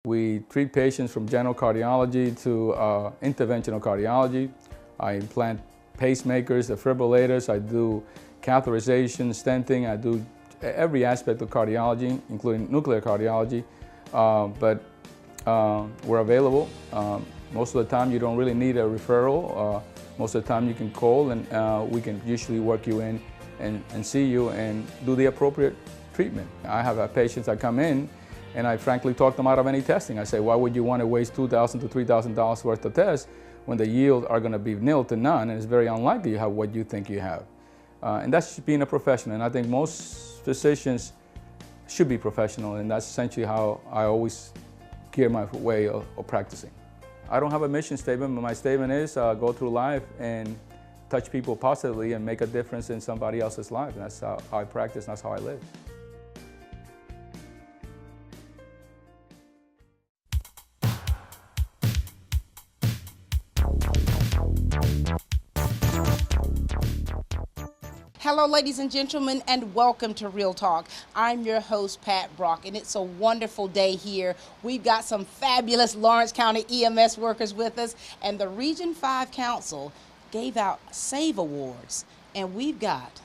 We treat patients from general cardiology to interventional cardiology. I implant pacemakers, defibrillators, I do catheterization, stenting, I do every aspect of cardiology, including nuclear cardiology, but we're available. Most of the time you don't really need a referral. Most of the time you can call and we can usually work you in and see you and do the appropriate treatment. I have patients that come in and I frankly talk them out of any testing. I say, why would you want to waste $2,000 to $3,000 worth of tests when the yields are going to be nil to none, and it's very unlikely you have what you think you have. And that's just being a professional, and I think most physicians should be professional, and that's essentially how I always gear my way of practicing. I don't have a mission statement, but my statement is go through life and touch people positively and make a difference in somebody else's life. And that's how I practice, and that's how I live. Hello, ladies and gentlemen, and welcome to Real Talk. I'm your host, Pat Brock, and it's a wonderful day here. We've got some fabulous Lawrence County EMS workers with us, and the Region 5 Council gave out SAVE Awards, and we've got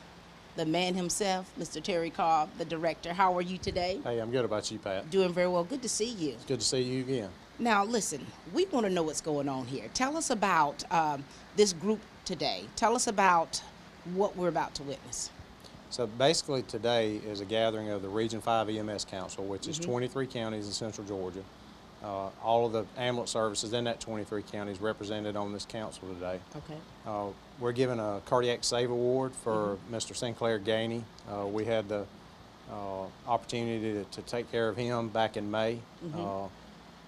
the man himself, Mr. Terry Cobb, the director. How are you today? Hey, I'm good. How about you, Pat? Doing very well. Good to see you. It's good to see you again. Now, listen, we want to know what's going on here. Tell us about this group today. Tell us about what we're about to witness. So basically today is a gathering of the Region 5 EMS Council, which is 23 counties in central Georgia. All of the ambulance services in that 23 counties represented on this council today. Okay. We're giving a Cardiac Save Award for Mr. Sinclair Gainey. We had the opportunity to take care of him back in May.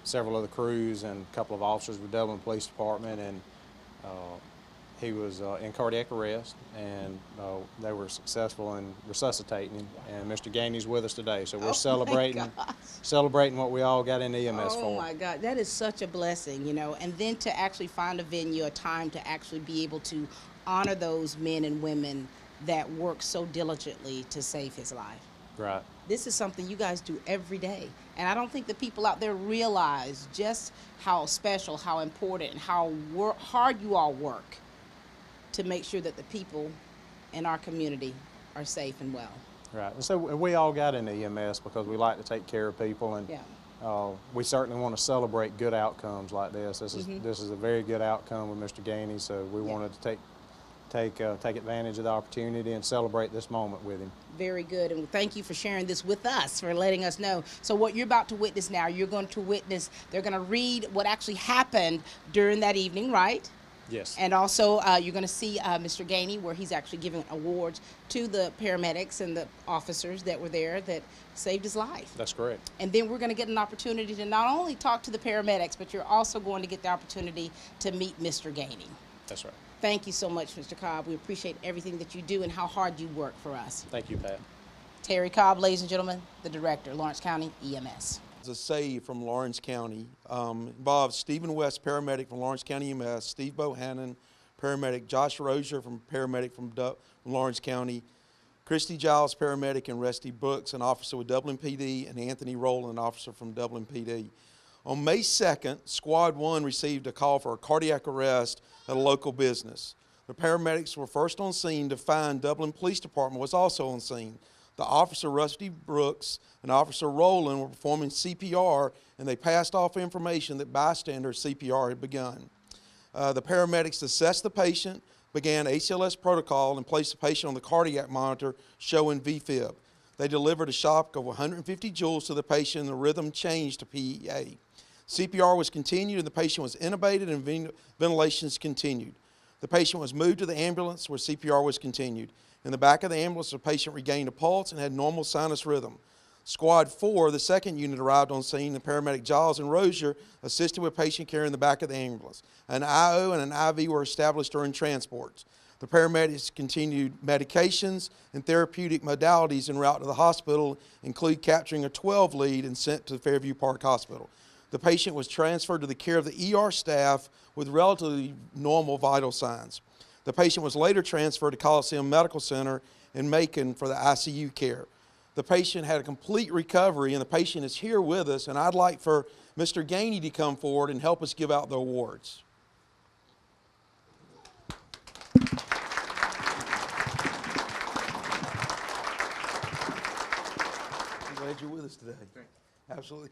Several of the crews and a couple of officers with Dublin Police Department, and he was in cardiac arrest, and they were successful in resuscitating him. And Mr. Gainey's with us today, so we're celebrating what we all got in EMS for. Oh my God, that is such a blessing, you know. And then to actually find a venue, a time to actually be able to honor those men and women that work so diligently to save his life. Right. This is something you guys do every day, and I don't think the people out there realize just how special, how important, and how hard you all work to make sure that the people in our community are safe and well. Right. And so we all got into EMS because we like to take care of people, and we certainly want to celebrate good outcomes like this. This is a very good outcome with Mr. Gainey, so we wanted to take advantage of the opportunity and celebrate this moment with him. Very good, and thank you for sharing this with us, for letting us know. So what you're about to witness now, you're going to witness, they're going to read what actually happened during that evening, right? Yes. And also you're going to see Mr. Gainey, where he's actually giving awards to the paramedics and the officers that were there that saved his life. That's correct. And then we're going to get an opportunity to not only talk to the paramedics, but you're also going to get the opportunity to meet Mr. Gainey. That's right. Thank you so much, Mr. Cobb. We appreciate everything that you do and how hard you work for us. Thank you, Pat. Terry Cobb, ladies and gentlemen, the director, Lawrence County EMS. A SAVE from Lawrence County involves Stephen West, paramedic from Lawrence County EMS, Steve Bohannon, paramedic, Josh Rozier, paramedic from Lawrence County, Christy Giles, paramedic, and Rusty Brooks, an officer with Dublin PD, and Anthony Rowland, an officer from Dublin PD. On May 2nd, Squad 1 received a call for a cardiac arrest at a local business. The paramedics were first on scene to find Dublin Police Department was also on scene. The officer, Rusty Brooks, and Officer Rowland were performing CPR, and they passed off information that bystander CPR had begun. The paramedics assessed the patient, began ACLS protocol, and placed the patient on the cardiac monitor showing VFib. They delivered a shock of 150 joules to the patient, and the rhythm changed to PEA. CPR was continued, and the patient was intubated, and ventilations continued. The patient was moved to the ambulance where CPR was continued. In the back of the ambulance, the patient regained a pulse and had normal sinus rhythm. Squad 4, the second unit, arrived on scene, and paramedic Giles and Rozier assisted with patient care in the back of the ambulance. An IO and an IV were established during transports. The paramedics continued medications and therapeutic modalities en route to the hospital, including capturing a 12 lead and sent to Fairview Park Hospital. The patient was transferred to the care of the ER staff with relatively normal vital signs. The patient was later transferred to Coliseum Medical Center in Macon for the ICU care. The patient had a complete recovery, and the patient is here with us, and I'd like for Mr. Gainey to come forward and help us give out the awards. I'm glad you're with us today. Absolutely.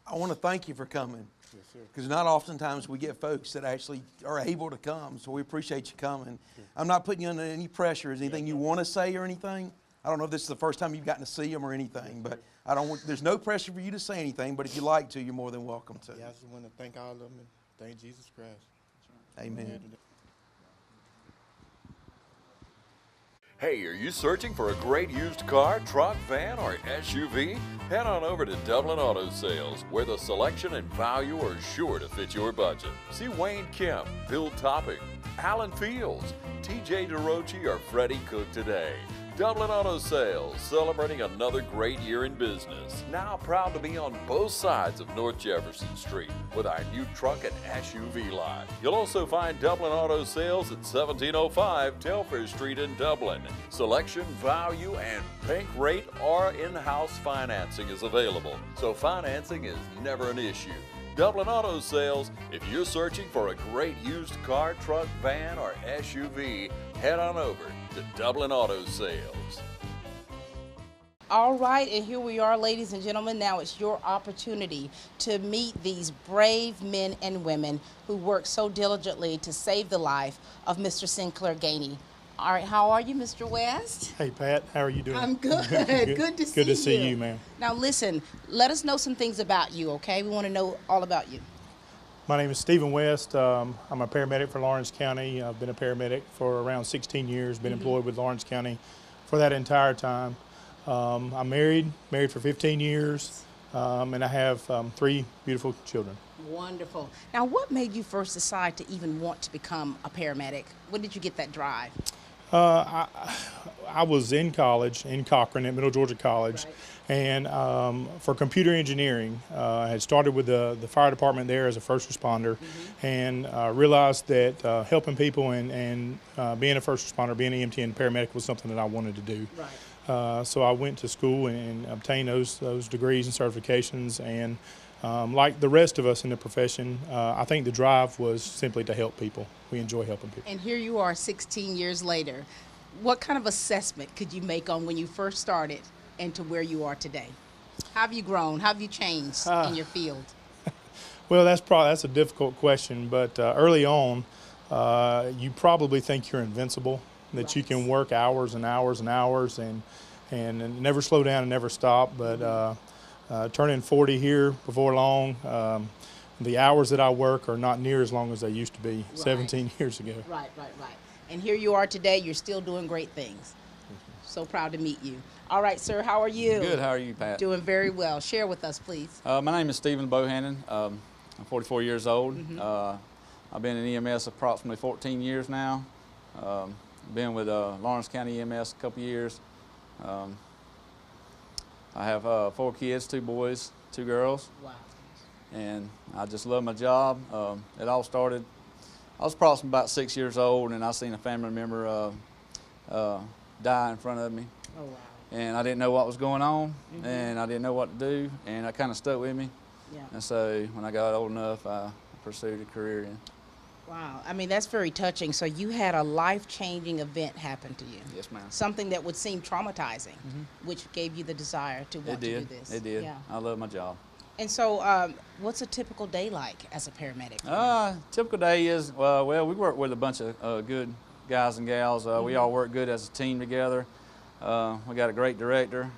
I want to thank you for coming. Yes, sir. Because not oftentimes we get folks that actually are able to come, so we appreciate you coming. Sure. I'm not putting you under any pressure. Is anything you want to say or anything? I don't know if this is the first time you've gotten to see them or anything, but there's no pressure for you to say anything, but if you'd like to, you're more than welcome to. Yeah, I just want to thank all of them and thank Jesus Christ. Amen. Hey, are you searching for a great used car, truck, van, or SUV? Head on over to Dublin Auto Sales, where the selection and value are sure to fit your budget. See Wayne Kemp, Bill Topping, Alan Fields, TJ DeRochi, or Freddie Cook today. Dublin Auto Sales, celebrating another great year in business. Now proud to be on both sides of North Jefferson Street with our new truck and SUV lot. You'll also find Dublin Auto Sales at 1705 Telfair Street in Dublin. Selection, value, and bank rate or in-house financing is available, so financing is never an issue. Dublin Auto Sales, if you're searching for a great used car, truck, van, or SUV, head on over to Dublin Auto Sales. All right, and here we are, ladies and gentlemen. Now it's your opportunity to meet these brave men and women who work so diligently to save the life of Mr. Sinclair Gainey. All right, how are you, Mr. West? Hey, Pat, how are you doing? I'm good. Good to see you. Good to see you, ma'am. Now listen, let us know some things about you, okay? We want to know all about you. My name is Stephen West. I'm a paramedic for Lawrence County. I've been a paramedic for around 16 years, been employed with Lawrence County for that entire time. I'm married for 15 years, and I have 3 beautiful children. Wonderful. Now, what made you first decide to even want to become a paramedic? When did you get that drive? I was in college in Cochran at Middle Georgia College, right. And for computer engineering, I had started with the fire department there as a first responder, and realized that helping people and being a first responder, being an EMT and paramedic was something that I wanted to do. Right. So I went to school and obtained those degrees and certifications, and like the rest of us in the profession, I think the drive was simply to help people. We enjoy helping people. And here you are 16 years later. What kind of assessment could you make on when you first started and to where you are today? How have you grown? How have you changed in your field? Well, that's a difficult question, but early on, you probably think you're invincible, that right. You can work hours and hours and hours and never slow down and never stop, but turning 40 here before long, the hours that I work are not near as long as they used to be 17 years ago. Right. And here you are today, you're still doing great things. So proud to meet you. All right, sir, how are you? Good, how are you, Pat? Doing very well. Share with us, please. My name is Stephen Bohannon. I'm 44 years old. I've been in EMS approximately 14 years now. Been with Lawrence County EMS a couple years. I have 4 kids, 2 boys, 2 girls. Wow. And I just love my job. It all started, I was approximately about 6 years old, and I seen a family member die in front of me. Oh, wow. And I didn't know what was going on, and I didn't know what to do, and it kind of stuck with me. Yeah. And so when I got old enough, I pursued a career in. Wow, I mean, that's very touching. So you had a life-changing event happen to you. Yes, ma'am. Something that would seem traumatizing, which gave you the desire to want to do this. It did. Yeah. I love my job. And so what's a typical day like as a paramedic? Typical day is, well, we work with a bunch of good guys and gals. We all work good as a team together. We got a great director.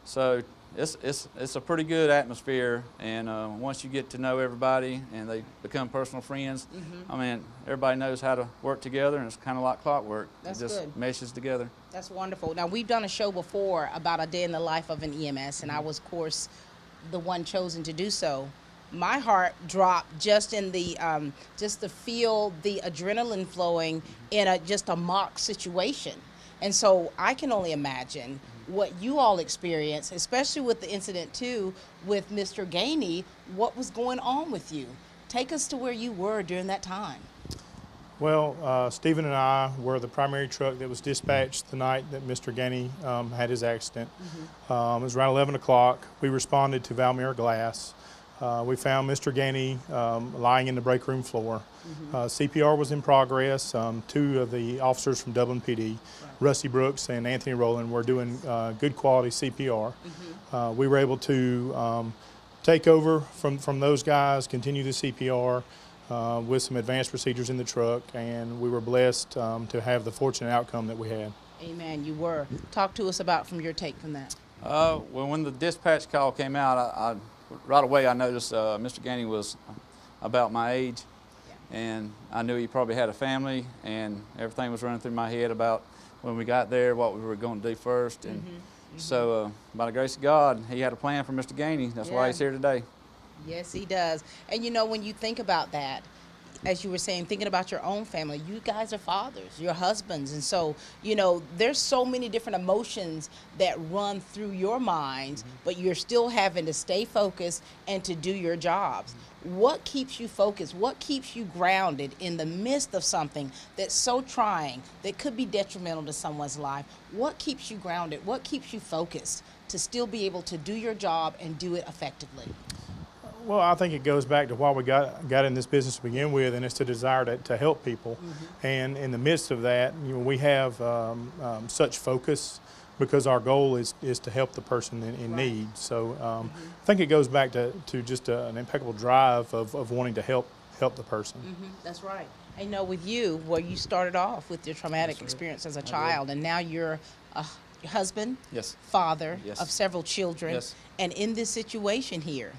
So it's a pretty good atmosphere, and once you get to know everybody and they become personal friends, I mean, everybody knows how to work together, and it's kind of like clockwork. That's it just good. meshes together. That's wonderful. Now, we've done a show before about a day in the life of an EMS, and I was, of course, the one chosen to do so. My heart dropped just in the just to feel the adrenaline flowing in just a mock situation. And so I can only imagine what you all experienced, especially with the incident too with Mr. Gainey. What was going on with you? Take us to where you were during that time. Well, Stephen and I were the primary truck that was dispatched the night that Mr. Gainey had his accident. It was around 11 o'clock. We responded to Valmere Glass. We found Mr. Gainey lying in the break room floor. CPR was in progress. Two of the officers from Dublin PD, Rusty Brooks and Anthony Rowland, were doing good quality CPR. We were able to take over from those guys, continue the CPR with some advanced procedures in the truck, and we were blessed to have the fortunate outcome that we had. Amen, you were. Talk to us about from your take from that. Well, when the dispatch call came out, right away I noticed Mr. Gainey was about my age, and I knew he probably had a family, and everything was running through my head about when we got there, what we were going to do first. And so by the grace of God, he had a plan for Mr. Gainey. That's why he's here today. Yes, he does. And you know, when you think about that, as you were saying, thinking about your own family, you guys are fathers, your husbands. And so, you know, there's so many different emotions that run through your minds, but you're still having to stay focused and to do your jobs. What keeps you focused? What keeps you grounded in the midst of something that's so trying, that could be detrimental to someone's life? What keeps you grounded? What keeps you focused to still be able to do your job and do it effectively? Well, I think it goes back to why we got in this business to begin with, and it's the desire to help people. And in the midst of that, you know, we have such focus because our goal is to help the person in need. So I think it goes back to just an impeccable drive of wanting to help the person. That's right. I know with you, where you started off with your traumatic experience as a child, and now you're a husband, father of several children, and in this situation here,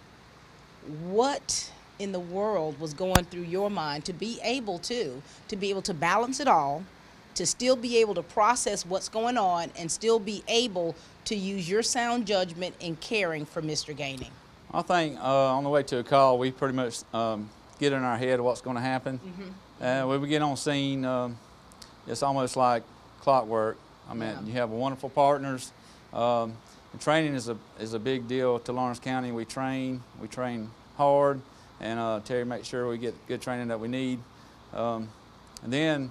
what in the world was going through your mind to be able to balance it all, to still be able to process what's going on and still be able to use your sound judgment in caring for Mr. Gainey? I think on the way to a call, we pretty much get in our head what's going to happen. When we get on scene, it's almost like clockwork. I mean, you have wonderful partners. Training is a big deal to Lawrence County. We train hard, and Terry makes sure we get good training that we need. And then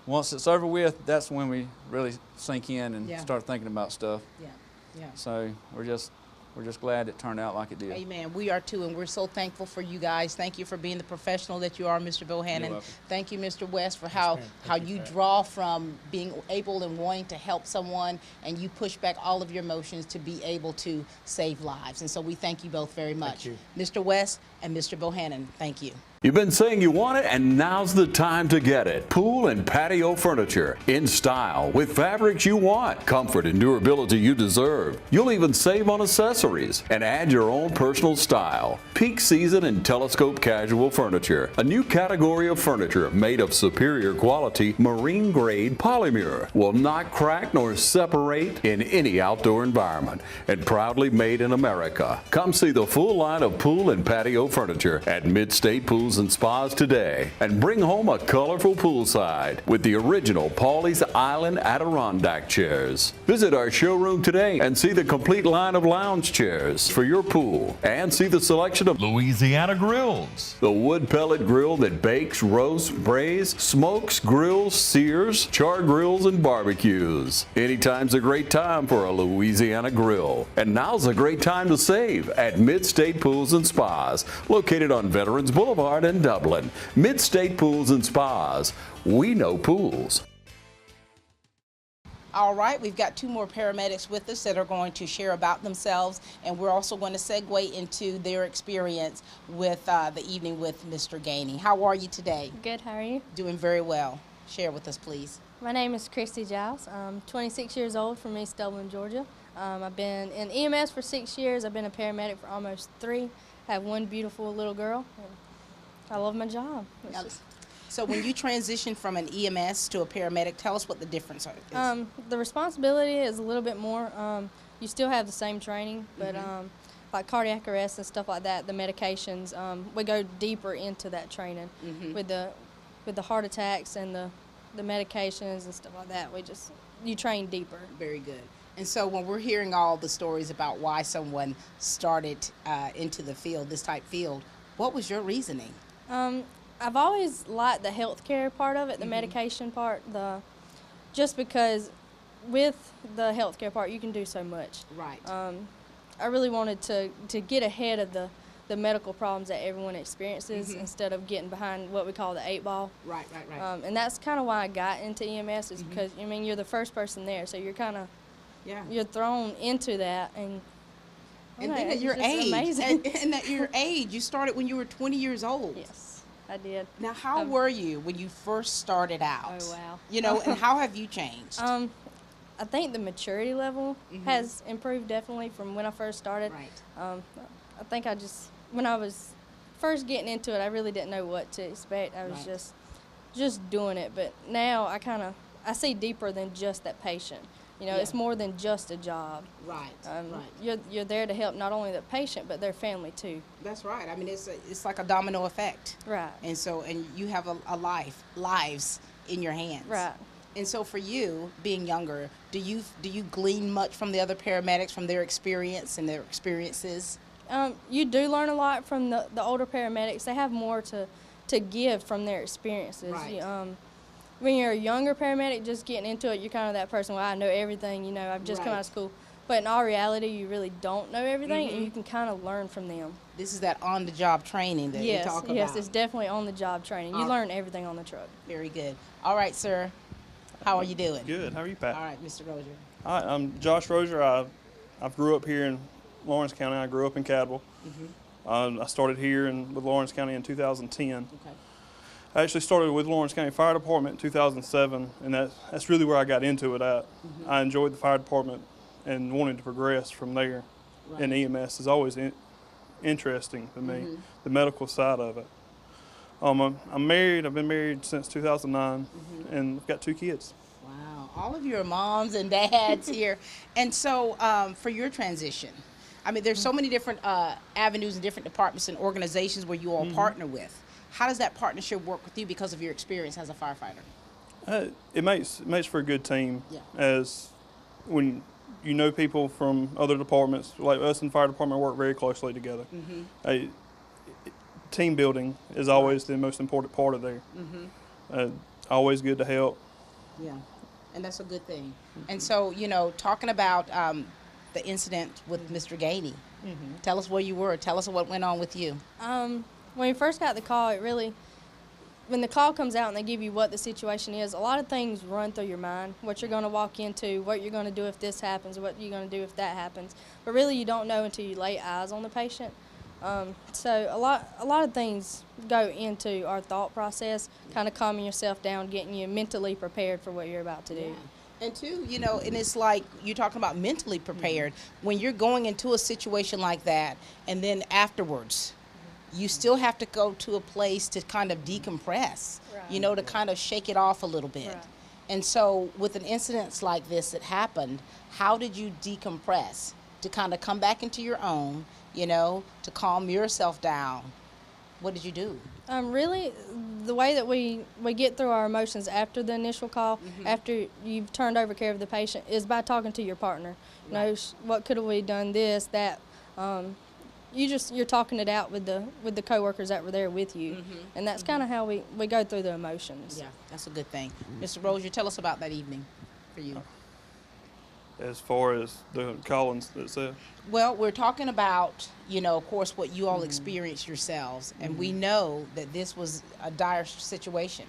once it's over with, that's when we really sink in and start thinking about stuff. So we're just glad it turned out like it did. Amen. We are too, and we're so thankful for you guys. Thank you for being the professional that you are, Mr. Bohannon. Thank you, Mr. West, for how you draw from being able and wanting to help someone, and you push back all of your emotions to be able to save lives. And so we thank you both very much. Thank you. Mr. West and Mr. Bohannon, thank you. You've been saying you want it, and now's the time to get it. Pool and patio furniture in style with fabrics you want, comfort and durability you deserve. You'll even save on accessories and add your own personal style. Peak season and telescope casual furniture, a new category of furniture made of superior quality marine grade polymer, will not crack nor separate in any outdoor environment, and proudly made in America. Come see the full line of pool and patio furniture at Mid-State Pools and Spas today, and bring home a colorful poolside with the original Pawleys Island Adirondack chairs. Visit our showroom today and see the complete line of lounge chairs for your pool, and see the selection of Louisiana grills, the wood pellet grill that bakes, roasts, braise, smokes, grills, sears, char grills, and barbecues. Anytime's a great time for a Louisiana grill, and now's a great time to save at Mid-State Pools and Spas, located on Veterans Boulevard in Dublin. Mid-State Pools and Spas. We know pools. All right, we've got two more paramedics with us that are going to share about themselves, and we're also going to segue into their experience with the evening with Mr. Gainey. How are you today? Good, how are you? Doing very well. Share with us, please. My name is Christy Giles. I'm 26 years old from East Dublin, Georgia. I've been in EMS for 6 years. I've been a paramedic for almost 3. I have one beautiful little girl. I love my job. So when you transition from an EMS to a paramedic, tell us what the difference is. The responsibility is a little bit more. You still have the same training, but like cardiac arrest and stuff like that, the medications, we go deeper into that training. With the heart attacks and the medications and stuff like that, you train deeper. Very good. And so when we're hearing all the stories about why someone started into the field, this type field, what was your reasoning? I've always liked the healthcare part of it, the medication part, just because with the healthcare part you can do so much. Right. I really wanted to get ahead of the medical problems that everyone experiences instead of getting behind what we call the 8-ball. Right. And that's kind of why I got into EMS is because, I mean, you're the first person there, so you're kind of, you're thrown into that. And then it's at your just age, amazing. and at your age, you started when you were 20 years old. Yes, I did. Now, how were you when you first started out? Oh, wow. You know, and how have you changed? I think the maturity level has improved definitely from when I first started. Right. I think when I was first getting into it, I really didn't know what to expect. I was just doing it. But now I see deeper than just that patient. You know, it's more than just a job. Right. You're there to help not only the patient but their family too. That's right. I mean, it's like a domino effect. Right. And you have lives in your hands. Right. And so for you, being younger, do you glean much from the other paramedics, from their experience and their experiences? You do learn a lot from the older paramedics. They have more to give from their experiences. Right. When you're a younger paramedic just getting into it, you're kind of that person, well, I know everything, you know, I've just come out of school. But in all reality, you really don't know everything, and you can kind of learn from them. This is that on-the-job training that you talk about. Yes, it's definitely on-the-job training. You learn everything on the truck. Very good. All right, sir. How are you doing? Good. How are you, Pat? All right, Mr. Rozier. All right, I'm Josh Rozier. I grew up here in Lawrence County. I grew up in Cadwell. I started here with Lawrence County in 2010. Okay. I actually started with Lawrence County Fire Department in 2007, and that's really where I got into it at. I enjoyed the fire department and wanted to progress from there. Right. And EMS is always interesting to me, the medical side of it. I'm married. I've been married since 2009, and I've got 2 kids. Wow. All of your moms and dads here. And so for your transition, I mean, there's so many different avenues and different departments and organizations where you all partner with. How does that partnership work with you because of your experience as a firefighter? It makes for a good team, as when you know people from other departments, like us in the fire department work very closely together. Team building is always the most important part of there. Always good to help. Yeah, and that's a good thing. And so, you know, talking about the incident with Mr. Gainey, tell us where you were. Tell us what went on with you. When we first got the call, when the call comes out and they give you what the situation is, a lot of things run through your mind, what you're going to walk into, what you're going to do if this happens, what you're going to do if that happens. But really you don't know until you lay eyes on the patient. So a lot of things go into our thought process, kind of calming yourself down, getting you mentally prepared for what you're about to do. Yeah. And two, you know, and it's like you're talking about mentally prepared. When you're going into a situation like that, and then afterwards, you still have to go to a place to kind of decompress, you know, to kind of shake it off a little bit. And so with an incident like this that happened, how did you decompress to kind of come back into your own, you know, to calm yourself down? What did you do? Really, the way that we get through our emotions after the initial call, after you've turned over care of the patient, is by talking to your partner. You know, what could have we done, this, that. You're talking it out with the coworkers that were there with you, and that's kind of how we go through the emotions. Yeah, that's a good thing. Mr. Rozier, tell us about that evening for you. As far as the call-ins itself? Well, we're talking about, you know, of course, what you all experienced yourselves, and we know that this was a dire situation.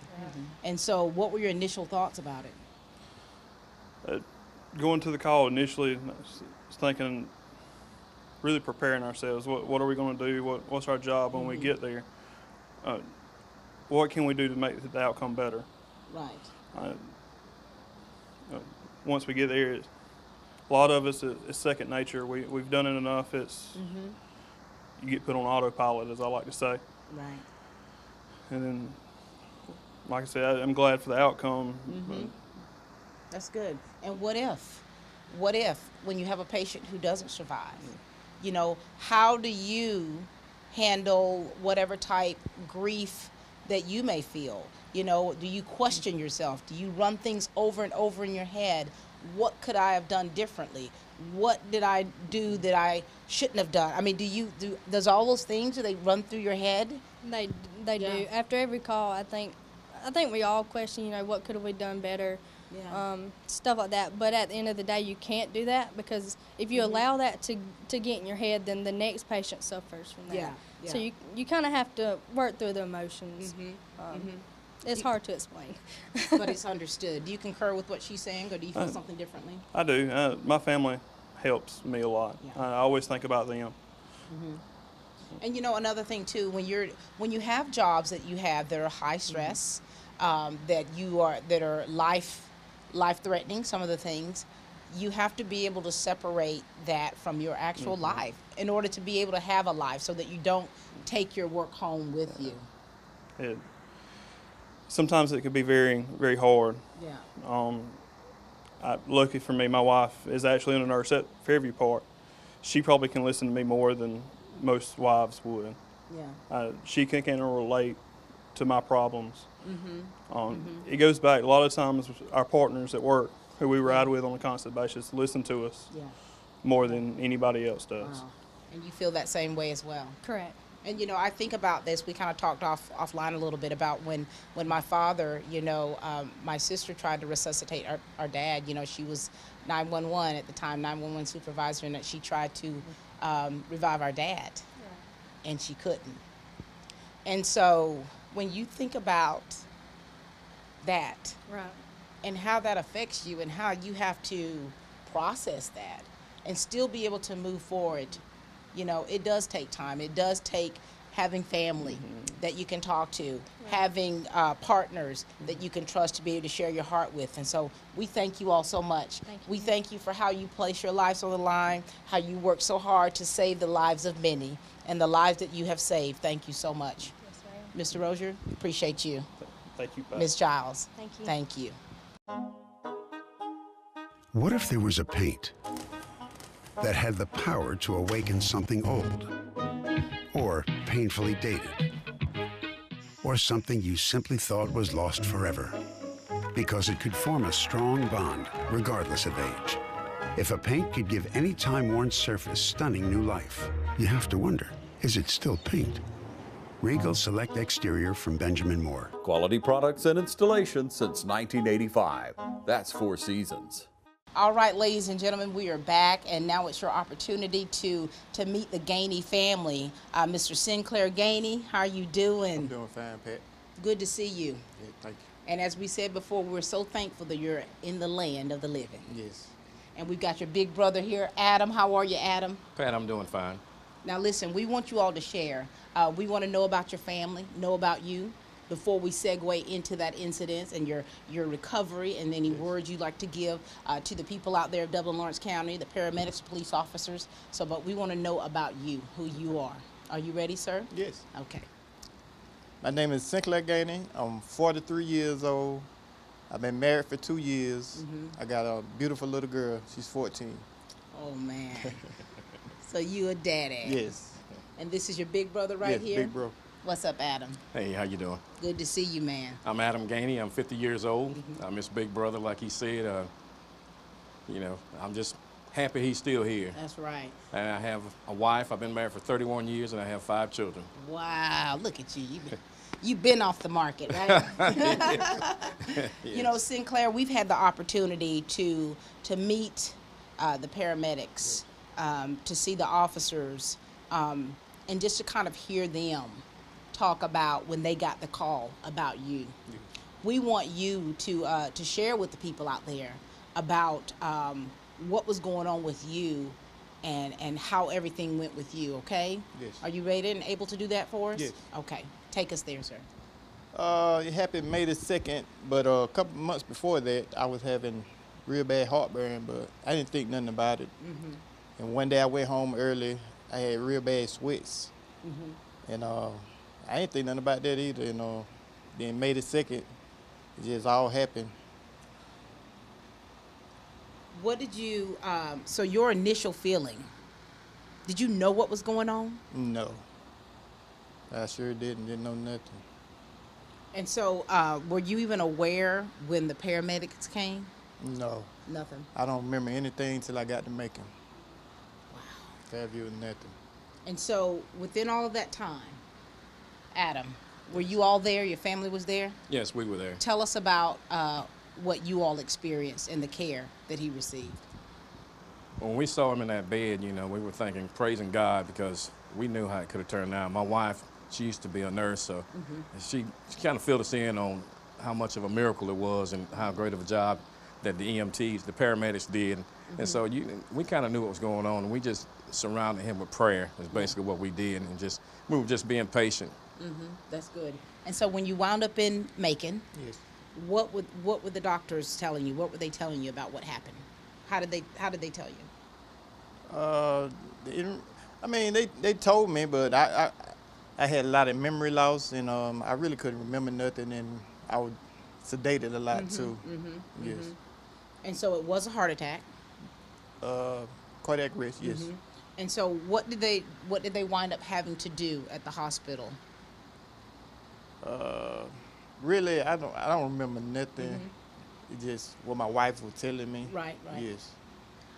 And so what were your initial thoughts about it? Going to the call initially, I was thinking, really preparing ourselves. What are we going to do? What's our job when we get there? What can we do to make the outcome better? Right. Once we get there, a lot of us, it's second nature. We've done it enough. It's you get put on autopilot, as I like to say. Right. And then, like I said, I'm glad for the outcome. That's good. And what if? What if when you have a patient who doesn't survive? You know, how do you handle whatever type grief that you may feel? You know, do you question yourself? Do you run things over and over in your head? What could I have done differently? What did I do that I shouldn't have done? I mean, does all those things, do they run through your head? They They do. After every call, I think we all question, you know, what could have we done better, stuff like that. But at the end of the day, you can't do that, because if you allow that to get in your head, then the next patient suffers from that. So you kind of have to work through the emotions. It's hard to explain. But it's understood. Do you concur with what she's saying, or do you feel something differently? I do. My family helps me a lot. I always think about them. And you know, another thing too, when you have jobs that you have that are high stress, that are life threatening, some of the things, you have to be able to separate that from your actual life in order to be able to have a life, so that you don't take your work home with you. Sometimes it could be very, very hard. Lucky for me, my wife is actually a nurse at Fairview Park. She probably can listen to me more than most wives would. She can relate to my problems. It goes back, a lot of times our partners at work, who we ride with on a constant basis, listen to us more than anybody else does. Wow. And you feel that same way as well? Correct. And, you know, I think about this. We kind of talked offline a little bit about when my father, you know, my sister tried to resuscitate our dad. You know, she was 911 at the time, 911 supervisor, and that she tried to revive our dad, and she couldn't. And so when you think about that, and how that affects you, and how you have to process that and still be able to move forward, you know, it does take time. It does take having family that you can talk to, having partners that you can trust to be able to share your heart with. And so we thank you all so much. We thank you for how you place your lives on the line, how you work so hard to save the lives of many, and the lives that you have saved. Thank you so much. Mr. Rozier, appreciate you. Thank you, Pat. Ms. Giles. Thank you. Thank you. What if there was a paint that had the power to awaken something old, or painfully dated, or something you simply thought was lost forever, because it could form a strong bond regardless of age? If a paint could give any time-worn surface stunning new life, you have to wonder, is it still paint? Regal Select Exterior from Benjamin Moore. Quality products and installation since 1985. That's 4 Seasons. All right, ladies and gentlemen, we are back, and now it's your opportunity to meet the Gainey family. Mr. Sinclair Gainey, how are you doing? I'm doing fine, Pat. Good to see you. Yeah, thank you. And as we said before, we're so thankful that you're in the land of the living. Yes. And we've got your big brother here, Adam. How are you, Adam? Pat, I'm doing fine. Now listen, we want you all to share. We want to know about your family, know about you, before we segue into that incident and your recovery, and any words you'd like to give to the people out there of Dublin, Lawrence County, the paramedics, police officers. But we want to know about you, who you are. Are you ready, sir? Yes. Okay. My name is Sinclair Gainey. I'm 43 years old. I've been married for 2 years. I got a beautiful little girl. She's 14. Oh, man. So you a daddy. Yes. And this is your big brother right here? Yes, big bro. What's up, Adam? Hey, how you doing? Good to see you, man. I'm Adam Gainey. I'm 50 years old. I'm his big brother, like he said. You know, I'm just happy he's still here. That's right. And I have a wife. I've been married for 31 years, and I have 5 children. Wow, look at you. You've been off the market, right? Yes. You know, Sinclair, we've had the opportunity to meet the paramedics, to see the officers, and just to kind of hear them talk about when they got the call about you. We want you to share with the people out there about what was going on with you and how everything went with you, okay? Yes. Are you ready and able to do that for us? Yes. Okay, take us there, sir. It happened May the 2nd, but a couple months before that, I was having real bad heartburn, but I didn't think nothing about it. And one day I went home early. I had real bad sweats. And I didn't think nothing about that either, you know. Then May the 2nd, it just all happened. What did you, so your initial feeling, did you know what was going on? No. I sure didn't know nothing. And so were you even aware when the paramedics came? No. Nothing. I don't remember anything till I got to Macon. Wow. Fairview, nothing. And so within all of that time, Adam, Were you all there? Your family was there? Yes, we were there. Tell us about what you all experienced in the care that he received. When we saw him in that bed, you know, we were thinking, praising God, because we knew how it could have turned out. My wife, she used to be a nurse, so she kind of filled us in on how much of a miracle it was and how great of a job that the EMTs, the paramedics did. And so we kind of knew what was going on, and we just surrounded him with prayer. Is basically what we did, and we were just being patient. That's good. And so when you wound up in Macon, Yes. what were the doctors telling you? What were they telling you about what happened? How did they tell you? I mean, they told me, but I had a lot of memory loss, and I really couldn't remember nothing, and I was sedated a lot too. Yes. And so it was a heart attack. Cardiac arrest, yes. And so what did they wind up having to do at the hospital? Really, I don't remember nothing. It's just what my wife was telling me. Right. Yes.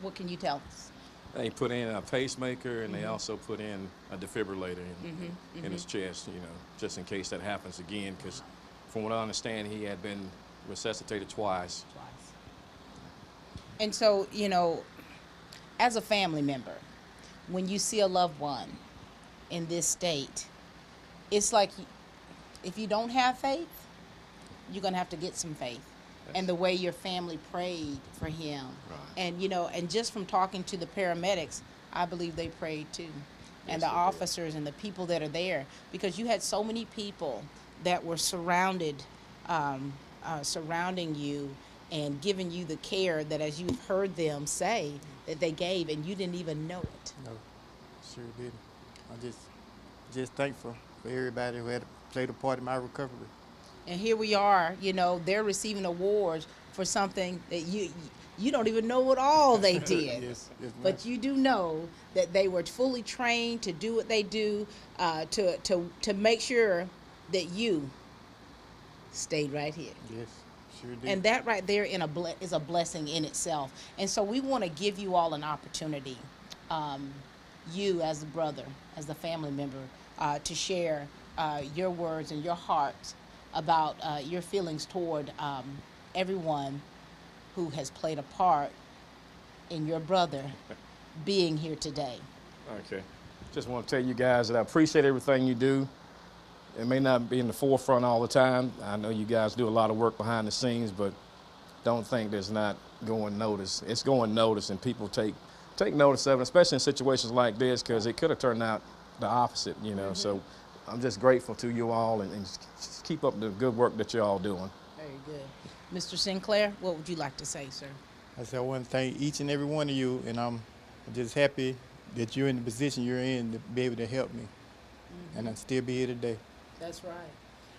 What can you tell us? They put in a pacemaker, and they also put in a defibrillator in his chest, you know, just in case that happens again, because from what I understand, he had been resuscitated twice. And so, you know, as a family member, when you see a loved one in this state, it's like if you don't have faith, you're going to have to get some faith. And the way your family prayed for him. Right. And, you know, and just from talking to the paramedics, I believe they prayed too. And the officers and the people that are there, because you had so many people that were surrounding you and giving you the care that, as you've heard them say, that they gave, and you didn't even know it. No, sure didn't. I'm just thankful for everybody who had played a part in my recovery. And here we are, you know, they're receiving awards for something that you don't even know what all they did. Yes, but you do know that they were fully trained to do what they do, to make sure that you stayed right here. Yes, sure did. And that right there is a blessing in itself. And so we want to give you all an opportunity, you as a brother, as a family member, to share your words and your heart about your feelings toward everyone who has played a part in your brother being here today. Okay. Just want to tell you guys that I appreciate everything you do. It may not be in the forefront all the time. I know you guys do a lot of work behind the scenes, but don't think there's not going notice. It's going notice, and people take notice of it, especially in situations like this, because it could have turned out the opposite, you know. So I'm just grateful to you all, and just keep up the good work that you're all doing. Very good. Mr. Sinclair, what would you like to say, sir? I want to thank each and every one of you, and I'm just happy that you're in the position you're in to be able to help me, and I still be here today. That's right.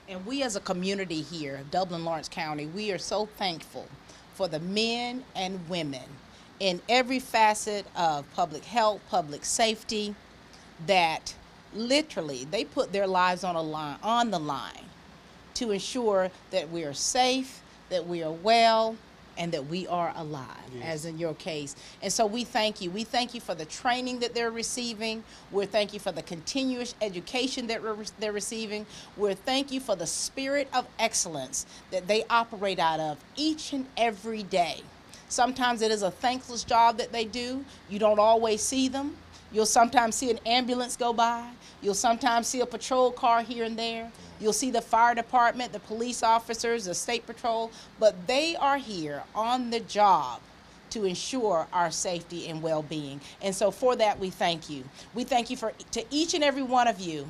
And we as a community here, Dublin, Lawrence County, we are so thankful for the men and women in every facet of public health, public safety, that literally they put their lives on the line to ensure that we are safe, that we are well, and that we are alive, as in your case. And so we thank you. We thank you for the training that they're receiving. We thank you for the continuous education that they're receiving. We thank you for the spirit of excellence that they operate out of each and every day. Sometimes it is a thankless job that they do. You don't always see them. You'll sometimes see an ambulance go by. You'll sometimes see a patrol car here and there. You'll see the fire department, the police officers, the state patrol, but they are here on the job to ensure our safety and well-being. And so for that, we thank you. We thank you to each and every one of you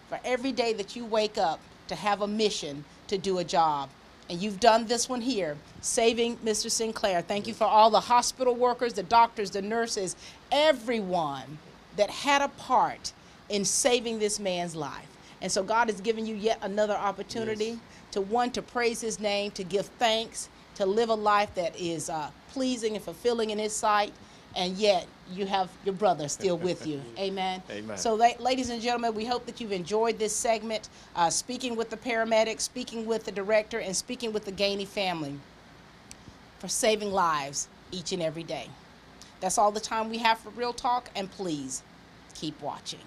for every day that you wake up to have a mission to do a job. And you've done this one here, saving Mr. Sinclair. Thank you for all the hospital workers, the doctors, the nurses, everyone that had a part in saving this man's life. And so God has given you yet another opportunity to praise his name, to give thanks, to live a life that is pleasing and fulfilling in his sight. And yet you have your brother still with you. Amen. Amen. So ladies and gentlemen, we hope that you've enjoyed this segment, speaking with the paramedics, speaking with the director, and speaking with the Gainey family for saving lives each and every day. That's all the time we have for Real Talk, and please keep watching.